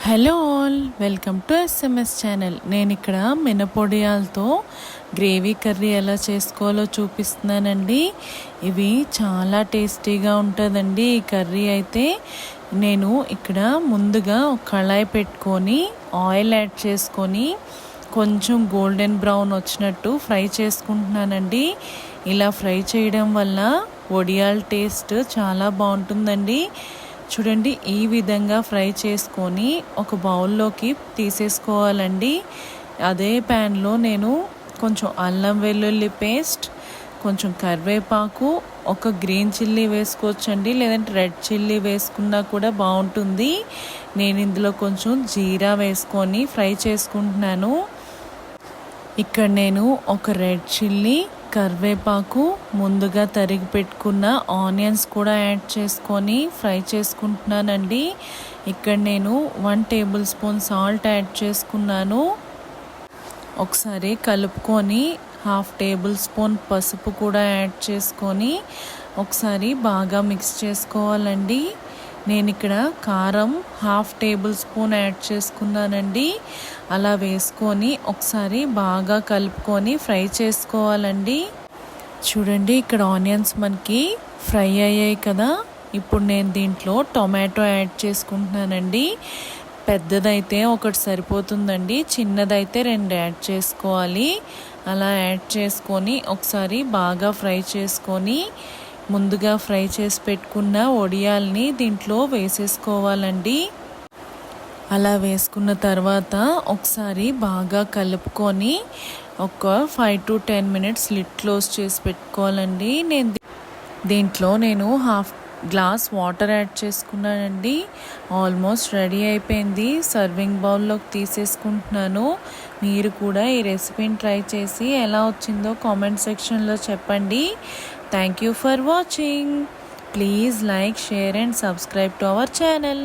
Hello all, welcome to SMS channel. నేను ఇక్కడ మినపొడియాలతో gravy curry ఎలా చేసుకోవాలో చూపిస్తున్నానండి. ఇవి చాలా టేస్టీగా ఉంటుందండి. ఈ కర్రీ అయితే నేను ఇక్కడ ముందుగా ఒక కళాయి పెట్టుకొని ఆయిల్ యాడ్ చేసుకొని కొంచెం గోల్డెన్ బ్రౌన్ వచ్చినట్టు ఫ్రై చేసుకుంటున్నానండి. ఇలా ఫ్రై చేయడం వల్ల వడియాల టేస్ట్ చాలా బాగుంటుందండి. చూడండి, ఈ విధంగా ఫ్రై చేసుకొని ఒక బౌల్లోకి తీసేసుకోవాలండి. అదే ప్యాన్లో నేను కొంచెం అల్లం వెల్లుల్లి పేస్ట్, కొంచెం కరివేపాకు, ఒక గ్రీన్ చిల్లీ వేసుకోవచ్చండి, లేదంటే రెడ్ చిల్లీ వేసుకున్నా కూడా బాగుంటుంది. నేను ఇందులో కొంచెం జీరా వేసుకొని ఫ్రై చేసుకుంటున్నాను. ఇక్కడ నేను ఒక రెడ్ చిల్లీ, కరివేపాకు, ముందుగా తరిగి పెట్టుకున్న ఆనియన్స్ కూడా యాడ్ చేసుకొని ఫ్రై చేసుకుంటున్నానండి. ఇక్కడ నేను 1 టేబుల్ స్పూన్ సాల్ట్ యాడ్ చేసుకున్నాను. ఒకసారి కలుపుకొని 1/2 టేబుల్ స్పూన్ పసుపు కూడా యాడ్ చేసుకొని ఒకసారి బాగా మిక్స్ చేసుకోవాలండి. నేను ఇక్కడ కారం 1/2 టేబుల్ స్పూన్ యాడ్ చేసుకున్నానండి. అలా వేసుకొని ఒకసారి బాగా కలుపుకొని ఫ్రై చేసుకోవాలండి. చూడండి, ఇక్కడ ఆనియన్స్ మనకి ఫ్రై అయ్యాయి కదా. ఇప్పుడు నేను దీంట్లో టొమాటో యాడ్ చేసుకుంటున్నానండి. పెద్దదైతే ఒకటి సరిపోతుందండి, చిన్నదైతే 2 యాడ్ చేసుకోవాలి. అలా యాడ్ చేసుకొని ఒకసారి బాగా ఫ్రై చేసుకొని ముందుగా ఫ్రై చేసి పెట్టుకున్న వడియాల్ని దీంట్లో వేసేసుకోవాలండి. అలా వేసుకున్న తర్వాత ఒకసారి బాగా కలుపుకొని ఒక 5 to 10 మినిట్స్ లిడ్ క్లోజ్ చేసి పెట్టుకోవాలండి. దీంట్లో నేను 1/2 గ్లాస్ వాటర్ యాడ్ చేసుకున్నానండి. ఆల్మోస్ట్ రెడీ అయిపోయింది. సర్వింగ్ బౌల్లోకి తీసేసుకుంటున్నాను. మీరు కూడా ఈ రెసిపీని ట్రై చేసి ఎలా వచ్చిందో కామెంట్ సెక్షన్లో చెప్పండి. Thank you for watching. Please like, share and subscribe to our channel.